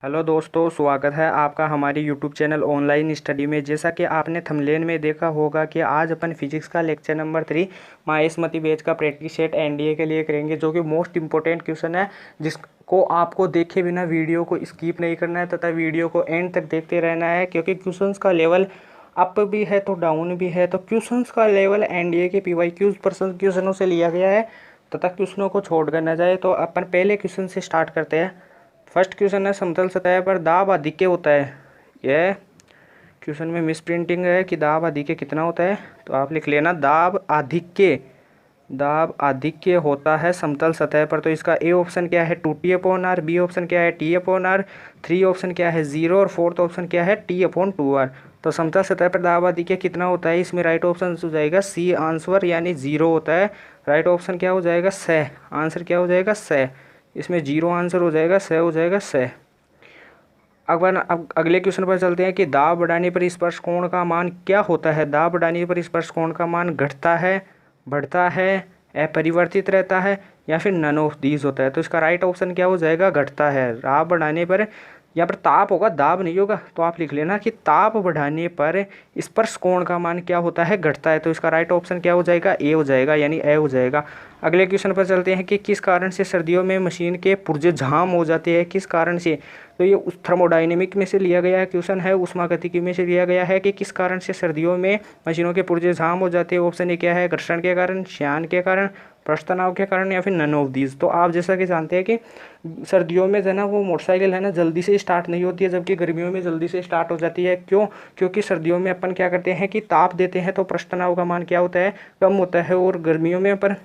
Hello दोस्तों, स्वागत है आपका हमारी यूट्यूब चैनल ऑनलाइन स्टडी में। जैसा कि आपने थंबनेल में देखा होगा कि आज अपन फिजिक्स का लेक्चर नंबर 3 महेशमती बैच का प्रैक्टिस सेट एनडीए के लिए करेंगे, जो कि मोस्ट इंपॉर्टेंट क्वेश्चन है, जिसको आपको देखे बिना वीडियो को स्किप नहीं करना है तथा वीडियो को एंड तक देखते रहना है, क्योंकि क्वेश्चंस का लेवल अप भी है तो डाउन भी है। तो क्वेश्चंस का लेवल एनडीए के PYQ क्वेश्चनों से लिया गया है तथा क्वेश्चनों को छोड़ कर न जाए। तो अपन पहले क्वेश्चन से स्टार्ट करते हैं। फर्स्ट क्वेश्चन है, समतल सतह पर दाब आधिक्य होता है। यह क्वेश्चन में मिस प्रिंटिंग है कि दाब आधिक्य कितना होता है, तो आप लिख लेना दाब आधिक्य होता है समतल सतह पर। तो इसका ए ऑप्शन क्या है 2T/R, बी ऑप्शन क्या है T/R, 3 ऑप्शन क्या है 0 और फोर्थ ऑप्शन क्या है T/2R। तो समतल सतह पर दाब आधिक्य कितना होता है, इसमें राइट ऑप्शन हो जाएगा सी आंसर, यानी 0 होता है। राइट ऑप्शन क्या हो जाएगा स, आंसर क्या हो जाएगा स, इसमें 0 आंसर हो जाएगा, स हो जाएगा स। अब अगले क्वेश्चन पर चलते हैं कि दाब बढ़ाने पर स्पर्श कोण का मान क्या होता है। दाब बढ़ाने पर स्पर्श कोण का मान घटता है, बढ़ता है, अपरिवर्तित रहता है या फिर नन ऑफ दीज होता है। तो इसका राइट ऑप्शन क्या हो जाएगा, घटता है। दाब बढ़ाने पर, यहाँ पर ताप होगा, दाब नहीं होगा, तो आप लिख लेना कि ताप बढ़ाने पर स्पर्श कोण का मान क्या होता है, घटता है। तो इसका राइट ऑप्शन क्या हो जाएगा, ए हो जाएगा, यानी ए हो जाएगा। अगले क्वेश्चन पर चलते हैं कि किस कारण से सर्दियों में मशीन के पुर्जे जाम हो जाते हैं, किस कारण से। तो ये उस थर्मोडाइनेमिक में से लिया गया है क्वेश्चन है, ऊष्मागतिकी में से लिया गया है कि किस कारण से सर्दियों में मशीनों के पुर्जे जाम हो जाते हैं। ऑप्शन ए क्या है, घर्षण के कारण, श्यान के कारण, पृष्ठ तनाव के कारण या फिर नन ऑफ दीज। तो आप जैसा कि जानते हैं कि सर्दियों में जो है ना वो मोटरसाइकिल है ना जल्दी से स्टार्ट नहीं होती है, जबकि गर्मियों में जल्दी से स्टार्ट हो जाती है। क्यों? क्योंकि सर्दियों में अपन क्या करते हैं कि ताप देते हैं तो पृष्ठ तनाव का मान क्या होता है, कम होता है, और गर्मियों में अपन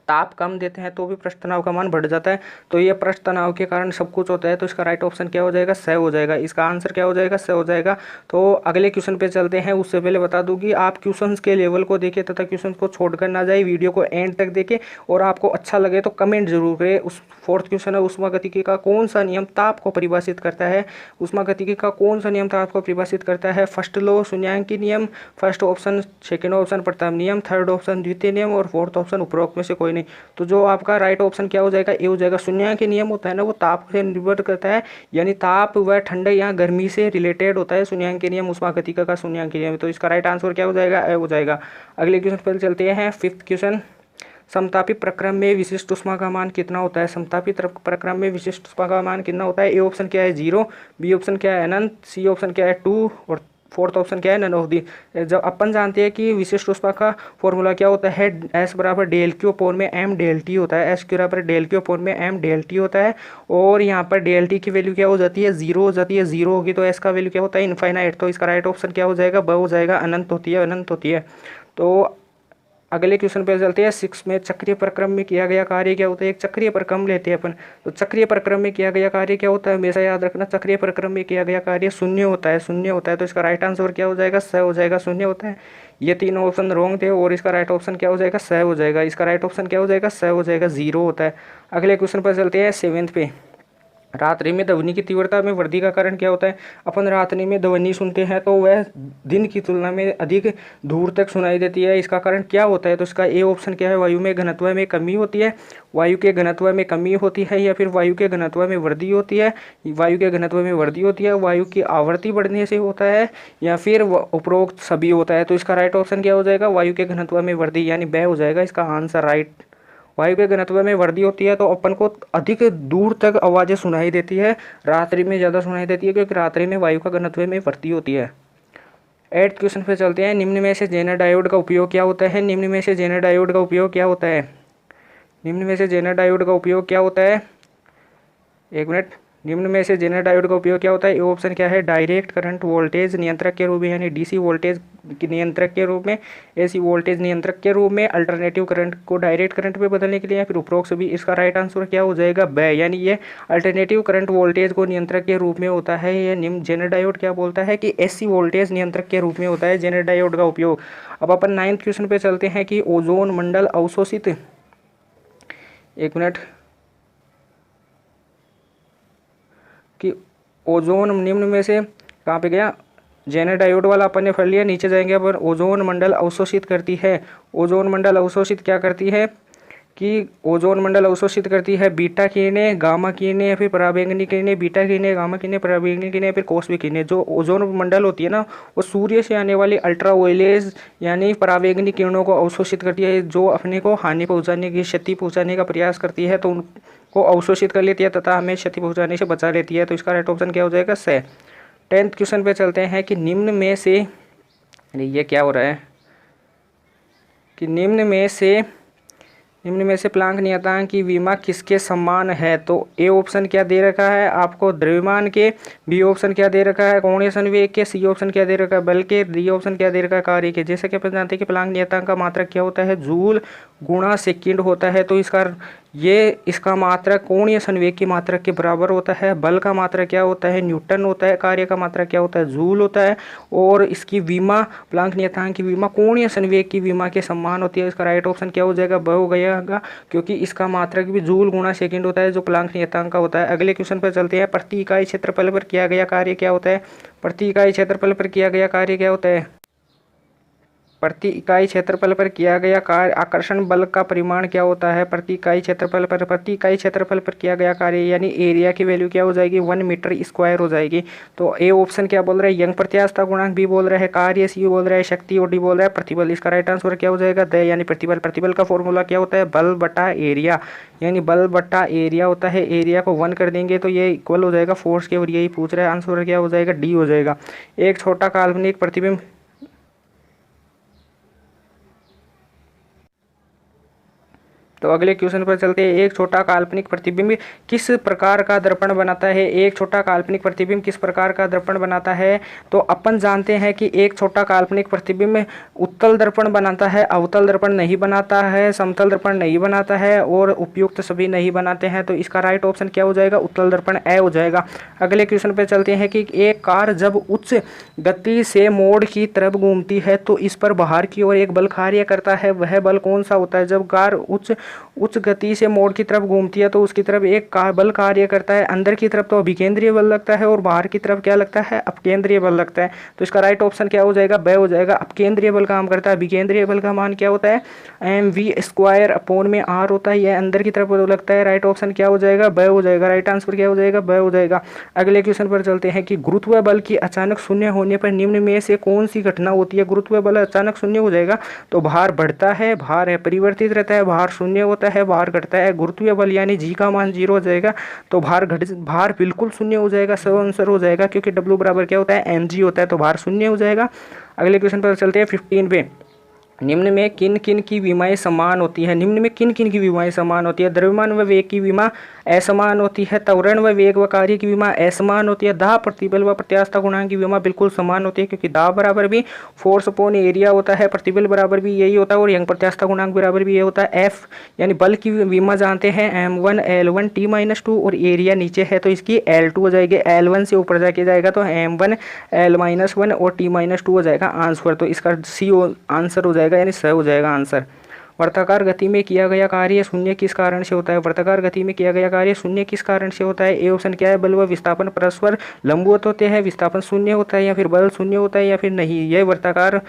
ताप कम देते हैं तो भी पृष्ठ तनाव का मान बढ़ जाता है। तो ये पृष्ठ तनाव के कारण सब कुछ होता है। तो इसका राइट ऑप्शन क्या हो जाएगा, स हो जाएगा। इसका आंसर क्या हो जाएगा, स हो जाएगा। तो अगले क्वेश्चन पे चलते हैं। उससे पहले बता दूं कि आप क्वेश्चंस के लेवल को देखें तथा क्वेश्चंस को छोड़कर ना जाए, वीडियो को एंड तक देखें, और आपको अच्छा लगे तो कमेंट जरूर करें। उस फोर्थ क्वेश्चन है, ऊष्मागतिकी का कौन सा नियम ताप को परिभाषित करता है। ऊष्मागतिकी का कौन सा नियम ताप को परिभाषित करता है। फर्स्ट लॉ, शून्यांकी नियम, फर्स्ट ऑप्शन, सेकेंड ऑप्शन प्रथम नियम, थर्ड ऑप्शन द्वितीय नियम और फोर्थ ऑप्शन उपरोक्त में से कोई नहीं। तो जो आपका राइट ऑप्शन क्या हो जाएगा, ए हो जाएगा। शून्यांकी नियम होता है ना, वो ताप से निर्भर करता है, यानी ताप व ठंडे या गर्मी से रिलेटेड होता है शून्यांकी नियम, ऊष्मागतिकी का शून्यांकी नियम। तो इसका राइट आंसर क्या हो जाएगा, ए हो जाएगा। अगले क्वेश्चन पर चलते हैं। फिफ्थ क्वेश्चन, समतापी प्रक्रम में विशिष्ट ऊष्मा का मान कितना होता है। समतापी प्रक्रम में विशिष्ट ऊष्मा का मान कितना होता है। ए ऑप्शन क्या है 0, बी ऑप्शन क्या है अनंत, सी ऑप्शन क्या है 2 और फोर्थ ऑप्शन क्या है नन ऑफ दी। जब अपन जानते हैं कि विशिष्ट ऊष्मा का फॉर्मूला क्या होता है, एस बराबर डेल क्यू अपोन में एम डेल टी होता है। एस बराबर डेल क्यू अपोन में एम डेल टी होता है, और यहाँ पर डेल टी की वैल्यू क्या हो जाती है, 0 हो जाती है। 0 होगी तो एस का वैल्यू क्या होता है, इनफाइनाइट। तो इसका राइट ऑप्शन क्या हो जाएगा, ब हो जाएगा, अनंत होती है, अनंत होती है। तो अगले क्वेश्चन पे चलते हैं। 6 में चक्रीय प्रक्रम में किया गया कार्य क्या होता है। एक चक्रीय प्रक्रम लेते हैं अपन, तो चक्रीय प्रक्रम में किया गया कार्य क्या होता है, हमेशा याद रखना, चक्रीय प्रक्रम में किया गया कार्य शून्य होता है, शून्य होता है। तो इसका राइट आंसर क्या हो जाएगा, स हो जाएगा, शून्य होता है। ये तीनों ऑप्शन रॉन्ग थे और इसका राइट ऑप्शन क्या हो जाएगा, स हो जाएगा। इसका राइट ऑप्शन क्या हो जाएगा, स हो जाएगा, 0 होता है। अगले क्वेश्चन पर चलते हैं 7th पे। रात्रि में ध्वनि की तीव्रता में वृद्धि का कारण क्या होता है। अपन रात्रि में ध्वनि सुनते हैं तो वह दिन की तुलना में अधिक दूर तक सुनाई देती है, इसका कारण क्या होता है। तो इसका ए ऑप्शन क्या है, वायु में घनत्व में कमी होती है, वायु के घनत्व में कमी होती है, या फिर वायु के घनत्व में वृद्धि होती है। वायु के घनत्व में वृद्धि होती है, वायु की आवृत्ति बढ़ने से होता है, या फिर उपरोक्त सभी होता है। तो इसका राइट ऑप्शन क्या हो जाएगा, वायु के घनत्व में वृद्धि, यानी ब हो जाएगा इसका आंसर राइट। वायु के घनत्व में वृद्धि होती है तो अपन को अधिक दूर तक आवाज़ें सुनाई देती है, रात्रि में ज़्यादा सुनाई देती है, क्योंकि रात्रि में वायु का घनत्व में वृद्धि होती है। 8th क्वेश्चन पे चलते हैं। निम्न में से जेनर डायोड का उपयोग क्या होता है। निम्न में से जेनर डायोड का उपयोग क्या होता है। निम्न में से जेनर डायोड का उपयोग क्या होता है, एक मिनट। निम्न में से जेनर डायोड का उपयोग क्या होता है। ए ऑप्शन क्या है, डायरेक्ट करंट वोल्टेज नियंत्रक के रूप में, यानी डीसी वोल्टेज नियंत्रक के रूप में, एसी वोल्टेज नियंत्रक के रूप में, अल्टरनेटिव करंट को डायरेक्ट करंट में बदलने के लिए, या फिर उपरोक्त सभी। इसका राइट आंसर क्या हो जाएगा, ब, यानी ये अल्टरनेटिव करंट वोल्टेज को नियंत्रक के रूप में होता है। ये निम्न जेनर डायोड क्या बोलता है कि एसी वोल्टेज नियंत्रक के रूप में होता है जेनर डायोड का उपयोग। अब अपन 9th क्वेश्चन पे चलते हैं कि ओजोन मंडल अवशोषित, एक मिनट, कि ओजोन निम्न में से कहाँ पे गया, जेनर डायोड वाला अपन ने पढ़ लिया, नीचे जाएंगे अपन। ओजोन मंडल अवशोषित करती है, ओजोन मंडल अवशोषित क्या करती है, कि ओजोन मंडल अवशोषित करती है बीटा किरणें, गामा किरणें या फिर पराबैंगनी किरणें, बीटा किरणें, गामा किरणें, पराबैंगनी किरणें या फिर कोसवी किरणें। जो ओजोन मंडल होती है ना, वो सूर्य से आने वाली अल्ट्रा वायलेट यानी पराबैंगनी किरणों को अवशोषित करती है, जो अपने को हानि पहुंचाने की, क्षति पहुंचाने का प्रयास करती है, तो उनको अवशोषित कर लेती है तथा हमें क्षति पहुंचाने से बचा लेती है। तो इसका राइट ऑप्शन क्या हो जाएगा? से। 10th क्वेश्चन पे चलते हैं कि निम्न में से, ये क्या हो रहा है कि निम्न में से प्लांक नियतांक की विमा किसके समान है? तो ए ऑप्शन क्या दे रखा है आपको? द्रव्यमान के। बी ऑप्शन क्या दे रखा है? कोणीय संवेग के। सी ऑप्शन क्या दे रखा है? बल के। डी ऑप्शन क्या दे रखा है? कार्य के। जैसे कि अपन जानते हैं कि प्लांक नियतांक का मात्रक क्या होता है? जूल गुणा सेकंड होता है। तो इसका मात्रक कोणीय संवेग की मात्रक के बराबर होता है। बल का मात्रक क्या होता है? न्यूटन होता है। कार्य का मात्रक क्या होता है? जूल होता है। और इसकी विमा, प्लांक नियतांक की विमा कोणीय संवेग की विमा के समान होती है। इसका राइट ऑप्शन क्या हो जाएगा? ब हो गया, क्योंकि इसका मात्रक भी जूल गुणा सेकंड होता है, जो प्लांक नियतांक का होता है। अगले क्वेश्चन पर चलते हैं। प्रति इकाई क्षेत्रफल पर किया गया कार्य क्या होता है? प्रति इकाई क्षेत्रफल पर किया गया कार्य क्या होता है? प्रति इकाई क्षेत्रफल पर किया गया कार्य, आकर्षण बल का परिमाण क्या होता है? प्रति इकाई क्षेत्रफल पर किया गया कार्य यानी एरिया की वैल्यू क्या हो जाएगी? 1 मीटर स्क्वायर हो जाएगी। तो ए ऑप्शन क्या बोल रहा है? यंग प्रत्यास्थता गुणांक। बी बोल रहा है कार्य। सी बोल रहा है शक्ति। और डी बोल रहा है प्रतिबल। इसका राइट आंसर क्या हो जाएगा? द यानी प्रतिबल। प्रतिबल का फॉर्मूला क्या होता है? बल बटा एरिया, यानी बल बटा एरिया होता है। एरिया को 1 कर देंगे तो ये इक्वल हो जाएगा फोर्स के, और यही पूछ रहा है। आंसर क्या हो जाएगा? डी हो जाएगा। एक छोटा काल्पनिक प्रतिबिंब, तो अगले क्वेश्चन पर चलते हैं। एक छोटा काल्पनिक प्रतिबिंब किस प्रकार का दर्पण बनाता है? एक छोटा काल्पनिक प्रतिबिंब किस प्रकार का दर्पण बनाता है? तो अपन जानते हैं कि एक छोटा काल्पनिक प्रतिबिंब उत्तल दर्पण बनाता है, अवतल दर्पण नहीं बनाता है, समतल दर्पण नहीं बनाता है, और उपयुक्त सभी नहीं बनाते हैं। तो इसका राइट ऑप्शन क्या हो जाएगा? उत्तल दर्पण ए हो जाएगा। अगले क्वेश्चन पर चलते हैं कि एक कार जब उच्च गति से मोड़ की तरफ घूमती है तो इस पर बाहर की ओर एक बल कार्य करता है। वह बल कौन सा होता है? जब कार उच्च गति से मोड़ की तरफ घूमती है तो उसकी तरफ एक बल कार्य करता है। अंदर की तरफ तो अभिकेंद्रीय बल लगता है और बाहर की तरफ क्या लगता है? अपकेंद्रीय बल लगता है। तो इसका राइट ऑप्शन क्या हो जाएगा? ब हो जाएगा। अपकेंद्रीय बल काम करता है। अभिकेंद्रीय बल का मान क्या होता है? mv² अपॉन में r होता है। यह अंदर की तरफ लगता है। राइट ऑप्शन क्या हो जाएगा? ब हो जाएगा। राइट आंसर क्या हो जाएगा? ब हो जाएगा। अगले क्वेश्चन पर चलते हैं कि गुरुत्व बल की अचानक शून्य होने पर निम्न में से कौन सी घटना होती है? गुरुत्व बल अचानक शून्य हो जाएगा तो भार बढ़ता है, भार है परिवर्तित रहता है, भार शून्य होता है, भार घटता है। गुरुत्वीय बल यानी जी का मान 0 हो जाएगा तो भार बिल्कुल शून्य हो जाएगा। सब आंसर हो जाएगा, क्योंकि डब्ल्यू बराबर क्या होता है? mg होता है, तो भार शून्य हो जाएगा। अगले क्वेश्चन पर चलते हैं 15 पे। निम्न में किन किन की विमाएं समान होती है? निम्न में किन किन की विमाएं समान होती है? द्रव्यमान व वेग की विमा असमान होती है। त्वरण व वेग व कार्य की विमा असमान होती है। दाब, प्रतिबल व प्रत्यास्थता गुणांक की विमा बिल्कुल समान होती है, क्योंकि दाब बराबर भी फोर्स अपॉन एरिया होता है, प्रतिबल बराबर भी यही होता है, और यंग प्रत्यास्थता गुणांक बराबर भी ये होता है। एफ यानी बल की विमा जानते हैं m1 L1 T-2, और एरिया नीचे है तो इसकी L2 हो जाएगी। L1 से ऊपर जाके जाएगा तो m1 L-1 और T-2 हो जाएगा आंसर। तो इसका सी आंसर हो जाएगा, यानी स हो जाएगा आंसर। वर्ताकार गति में किया गया कार्य शून्य किस कारण से होता है? वर्ताकार गति में किया गया कार्य शून्य किस कारण से होता है? ए ऑप्शन क्या है? बल व विस्थापन परस्पर लंबवत होते हैं, विस्थापन शून्य होता है, या फिर बल शून्य होता है, या फिर नहीं। यह वर्ताकार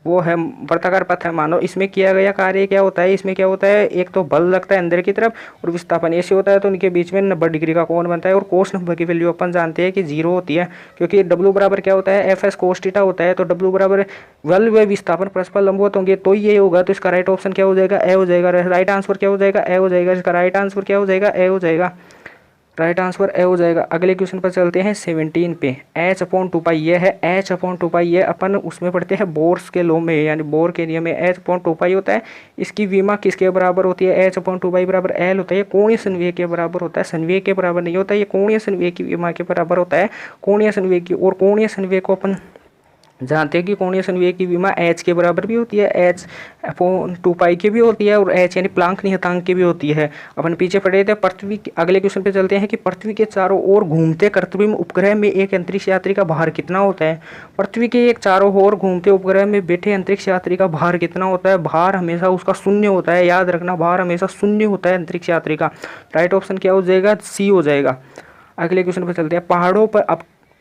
वो है वर्ताकार पथ है। मानो इसमें किया गया कार्य क्या होता है? इसमें क्या होता है? एक तो बल लगता है अंदर की तरफ, और विस्थापन ऐसे होता है, तो उनके बीच में 90 डिग्री का कोण बनता है। और कोस नंबर की वैल्यू अपन जानते हैं कि 0 होती है, क्योंकि डब्ल्यू बराबर क्या होता है? एफ एस कोस थीटा होता है। तो डब्ल्यू बराबर बल व विस्थापन परस्पर लंबवत होंगे तो ये होगा। तो इसका राइट ऑप्शन क्या हो जाएगा? ए हो जाएगा। राइट आंसर क्या हो जाएगा? ए हो जाएगा। इसका राइट आंसर क्या हो जाएगा? ए हो जाएगा। राइट आंसर ए हो जाएगा। अगले क्वेश्चन पर चलते हैं 17 पे। h/2π ये है, h/2π ये अपन उसमें पढ़ते हैं बोर्स के लॉ में, यानी बोर के नियम में h/2π होता है। इसकी विमा किसके बराबर होती है? h/2π बराबर l होता है। ये कोणीय संवेग के बराबर होता है, संवेग के बराबर नहीं होता, ये कोणीय संवेग की विमा के बराबर होता है। कोणीय संवेग की, और कोणीय संवेग को अपन जानते हैं कि कोणीय संवेग की विमा h के बराबर भी होती है, h/2π की भी होती है, और h यानी प्लांक नियतांक की भी होती है। अपन पीछे पढ़े थे पृथ्वी। अगले क्वेश्चन पे चलते हैं कि पृथ्वी के चारों ओर घूमते कृत्रिम उपग्रह में एक अंतरिक्ष यात्री का भार कितना होता है? पृथ्वी के एक चारों ओर घूमते उपग्रह में बैठे अंतरिक्ष यात्री का भार कितना होता है? भार हमेशा उसका शून्य होता है, याद रखना, भार हमेशा शून्य होता है अंतरिक्ष यात्री का। राइट ऑप्शन क्या हो जाएगा? सी हो जाएगा। अगले क्वेश्चन पर चलते हैं।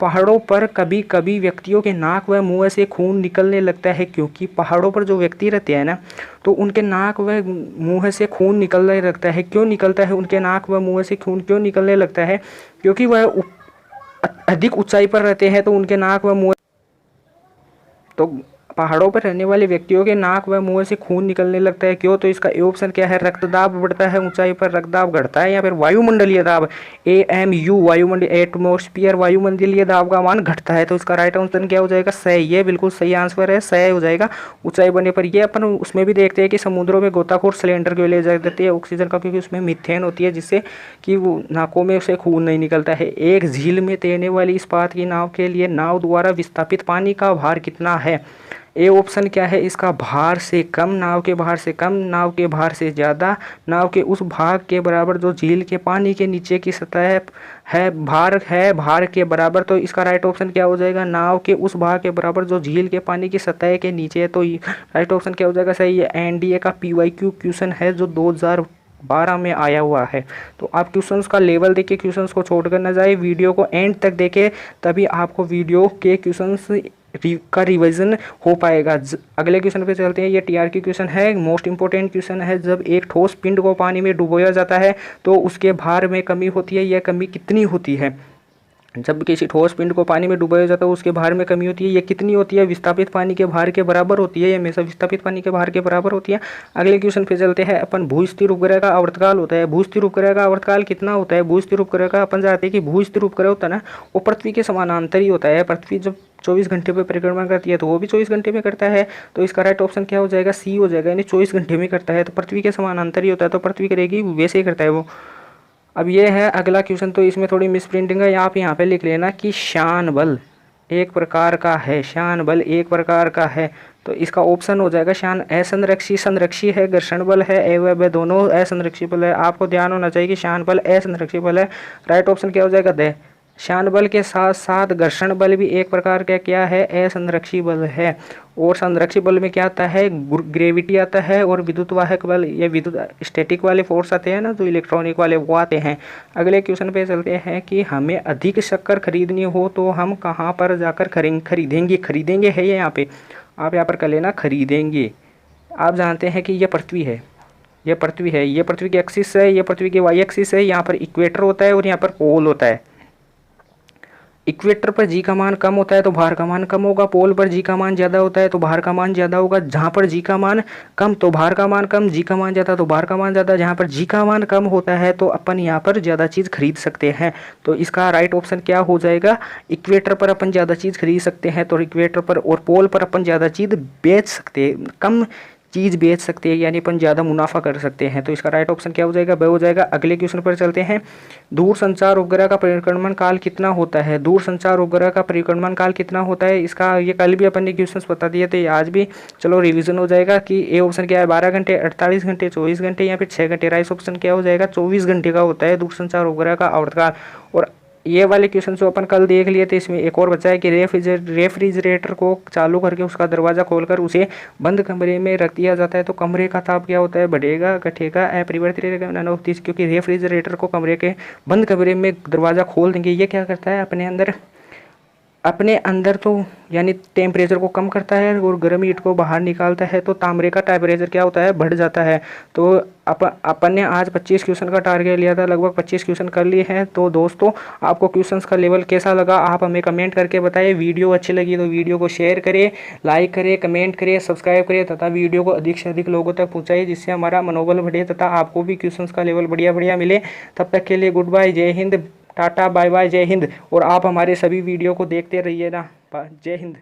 पहाड़ों पर कभी कभी व्यक्तियों के नाक व मुंह से खून निकलने लगता है, क्योंकि पहाड़ों पर जो व्यक्ति रहते हैं ना, तो उनके नाक व मुंह से खून निकलने लगता है। क्यों निकलता है उनके नाक व मुंह से खून क्यों निकलने लगता है? क्योंकि वह अधिक ऊंचाई पर रहते हैं, तो उनके नाक व मुंह तो पहाड़ों पर रहने वाले व्यक्तियों के नाक व मुंह से खून निकलने लगता है। क्यों? तो इसका ए ऑप्शन क्या है? रक्तदाब बढ़ता है, ऊंचाई पर रक्तदाब घटता है, या फिर वायुमंडलीय दाब AMU वायुमंडलीय एटमोस्फियर वायुमंडलीय दाब का मान घटता है। तो इसका राइट आंसर क्या हो जाएगा? सही। ये बिल्कुल सही आंसर है, सही हो जाएगा। ऊंचाई बढ़ने पर ये अपन उसमें भी देखते हैं कि समुद्रों में गोताखोर सिलेंडर क्यों ले जा देती है ऑक्सीजन का, क्योंकि उसमें मीथेन होती है, जिससे कि वो नाकों में उसे खून नहीं निकलता है। एक झील में तैरने वाली इस्पात की नाव के लिए नाव द्वारा विस्थापित पानी का भार कितना है? ए ऑप्शन क्या है? इसका भार से कम, नाव के भार से कम, नाव के भार से ज़्यादा, नाव के उस भाग के बराबर जो झील के पानी के नीचे की सतह है, भार के बराबर। तो इसका राइट ऑप्शन क्या हो जाएगा? नाव के उस भाग के बराबर जो झील के पानी की सतह के नीचे है। तो राइट ऑप्शन क्या हो जाएगा? सही है। NDA का PYQ क्वेश्चन है जो 2012 में आया हुआ है। तो आप क्वेश्चंस का लेवल देखिए, क्वेश्चंस को छोड़कर न जाए, वीडियो को एंड तक देखें, तभी आपको वीडियो के क्वेश्चंस का रिवीजन हो पाएगा। अगले क्वेश्चन पे चलते हैं। ये TRQ क्वेश्चन है, मोस्ट इंपॉर्टेंट क्वेश्चन है। जब एक ठोस पिंड को पानी में डुबोया जाता है तो उसके भार में कमी होती है, यह कमी कितनी होती है? जब किसी ठोस पिंड को पानी में डुबाया जाता है उसके भार में कमी होती है, ये कितनी होती है? विस्थापित पानी के भार के बराबर होती है, ये हमेशा विस्थापित पानी के भार के बराबर होती है। अगले क्वेश्चन पे चलते हैं अपन। भू-स्थिर उपग्रह का आवर्तकाल होता है, भू-स्थिर उपग्रह का आवर्तकाल कितना होता है? भू-स्थिर उपग्रह का अपन जानते हैं कि भू-स्थिर उपग्रह होता है ना, वो पृथ्वी के समानांतर ही होता है। पृथ्वी जब 24 घंटे पे परिक्रमा करती है तो वो भी 24 घंटे में करता है। तो इसका राइट ऑप्शन क्या हो जाएगा? सी हो जाएगा, यानी 24 घंटे में करता है। तो पृथ्वी के समानांतर ही होता है, तो पृथ्वी करेगी वैसे ही करता है वो। अब ये है अगला क्वेश्चन, तो इसमें थोड़ी मिसप्रिंटिंग है। आप यहाँ पे लिख लेना कि शान बल एक प्रकार का है, शान बल एक प्रकार का है। तो इसका ऑप्शन हो जाएगा शान असंरक्षी संरक्षी है, घर्षण बल है, एवं दोनों असंरक्षी बल है। आपको ध्यान होना चाहिए कि शान बल असंरक्षी बल है। राइट ऑप्शन क्या हो जाएगा? द शान बल के साथ साथ घर्षण बल भी एक प्रकार का क्या है? असंरक्षी बल है। और संरक्षी बल में क्या आता है? ग्रेविटी आता है, और विद्युत वाहक बल, ये विद्युत स्टैटिक वाले फोर्स आते हैं ना, जो इलेक्ट्रॉनिक वाले, वो आते हैं। अगले क्वेश्चन पे चलते हैं कि हमें अधिक शक्कर खरीदनी हो तो हम कहाँ पर जाकर खरीदेंगे? खरीदेंगे है ये यहाँ पे, आप यहाँ पर कर लेना खरीदेंगे। आप जानते हैं कि ये पृथ्वी है, ये पृथ्वी है, ये पृथ्वी की एक्सिस है, ये पृथ्वी की वाई एक्सिस है। यहाँ पर इक्वेटर होता है और यहाँ पर पोल होता है। इक्वेटर पर जी का मान कम होता है तो भार का मान कम होगा, पोल पर जी का मान ज़्यादा होता है तो भार का मान ज़्यादा होगा। जहाँ पर जी का मान कम तो भार का मान कम, जी का मान ज़्यादा तो भार का मान ज़्यादा। जहाँ पर जी का मान कम होता है तो अपन यहाँ पर ज़्यादा चीज़ खरीद सकते हैं। तो इसका राइट ऑप्शन क्या हो जाएगा? इक्वेटर पर अपन ज़्यादा चीज़ खरीद सकते हैं, तो इक्वेटर पर और पोल पर अपन ज़्यादा चीज़ बेच सकते हैं, कम चीज़ बेच सकते हैं, यानी अपन ज़्यादा मुनाफा कर सकते हैं। तो इसका राइट ऑप्शन क्या हो जाएगा? ब हो जाएगा। अगले क्वेश्चन पर चलते हैं। दूर संचार उपग्रह का परिक्रमण काल कितना होता है? दूर संचार उपग्रह का परिक्रमण काल कितना होता है? इसका ये कल भी अपन ने क्वेश्चन बता दिए थे, आज भी चलो रिवीजन हो जाएगा कि ए ऑप्शन क्या है? 12 घंटे, 48 घंटे, 24 घंटे, या फिर 6 घंटे। राइट ऑप्शन क्या हो जाएगा? 24 घंटे का होता है दूर संचार उपग्रह का आवर्तकाल। और ये वाले क्वेश्चन जो अपन कल देख लिए थे, इसमें एक और बचा है कि रेफ्रिजरेटर को चालू करके उसका दरवाज़ा खोलकर उसे बंद कमरे में रख दिया जाता है तो कमरे का ताप क्या होता है? बढ़ेगा, घटेगा, अपरिवर्तित रहेगा? क्योंकि रेफ्रिजरेटर को बंद कमरे में दरवाज़ा खोल देंगे, ये क्या करता है? अपने अंदर तो यानी टेम्परेचर को कम करता है और गर्म हीट को बाहर निकालता है, तो तांबरे का टेम्परेचर क्या होता है? बढ़ जाता है। तो अपन ने आज 25 क्वेश्चन का टारगेट लिया था, लगभग 25 क्वेश्चन कर लिए हैं। तो दोस्तों, आपको क्वेश्चंस का लेवल कैसा लगा आप हमें कमेंट करके बताइए। वीडियो अच्छी लगी तो वीडियो को शेयर करें, लाइक करें, कमेंट करें, सब्सक्राइब करें तथा वीडियो को अधिक से अधिक लोगों तक पहुँचाइए, जिससे हमारा मनोबल बढ़े तथा आपको भी क्वेश्चंस का लेवल बढ़िया बढ़िया मिले। तब तक के लिए गुड बाय, जय हिंद, टाटा, बाय बाय, जय हिंद। और आप हमारे सभी वीडियो को देखते रहिए ना। जय हिंद।